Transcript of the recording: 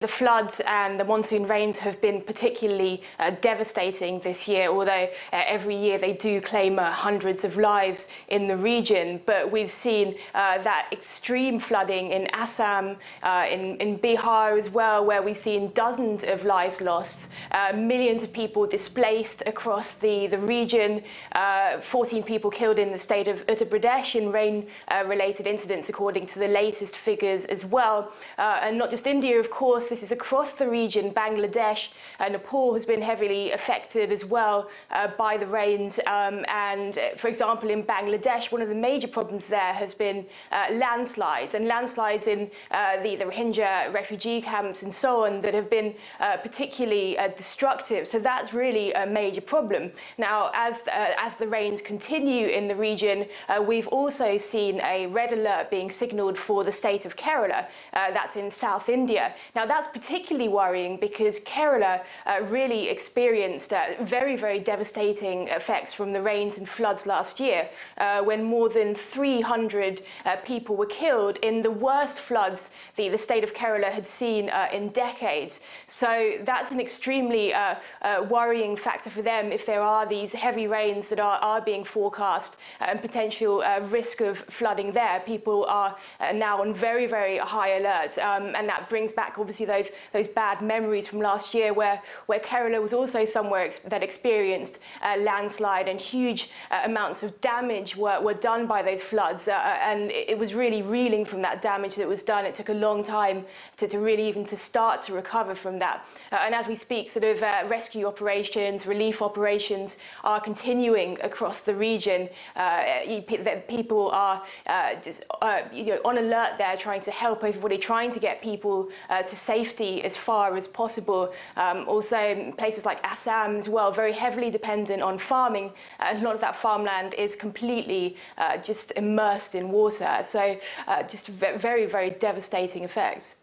The floods and the monsoon rains have been particularly devastating this year, although every year they do claim hundreds of lives in the region. But we've seen that extreme flooding in Assam, in Bihar as well, where we've seen dozens of lives lost, millions of people displaced across the region, 14 people killed in the state of Uttar Pradesh in rain-related incidents, according to the latest figures as well. And not just India, of course. This is across the region. Bangladesh and Nepal has been heavily affected as well by the rains. And for example, in Bangladesh, one of the major problems there has been landslides in the Rohingya refugee camps and so on that have been particularly destructive. So that's really a major problem. Now, as the rains continue in the region, we've also seen a red alert being signalled for the state of Kerala. That's in South India. Now, that's particularly worrying because Kerala really experienced very, very devastating effects from the rains and floods last year, when more than 300 people were killed in the worst floods the state of Kerala had seen in decades. So that's an extremely worrying factor for them if there are these heavy rains that are being forecast and potential risk of flooding there. People are now on very, very high alert, and that brings back obviously those bad memories from last year where Kerala was also somewhere that experienced landslide and huge amounts of damage were done by those floods, and it was really reeling from that damage that was done. It took a long time to really even to start to recover from that. And as we speak, sort of rescue operations, relief operations are continuing across the region. People are just on alert there, trying to help everybody, trying to get people to safety as far as possible. Also, places like Assam as well, very heavily dependent on farming, and a lot of that farmland is completely just immersed in water. So just very, very devastating effects.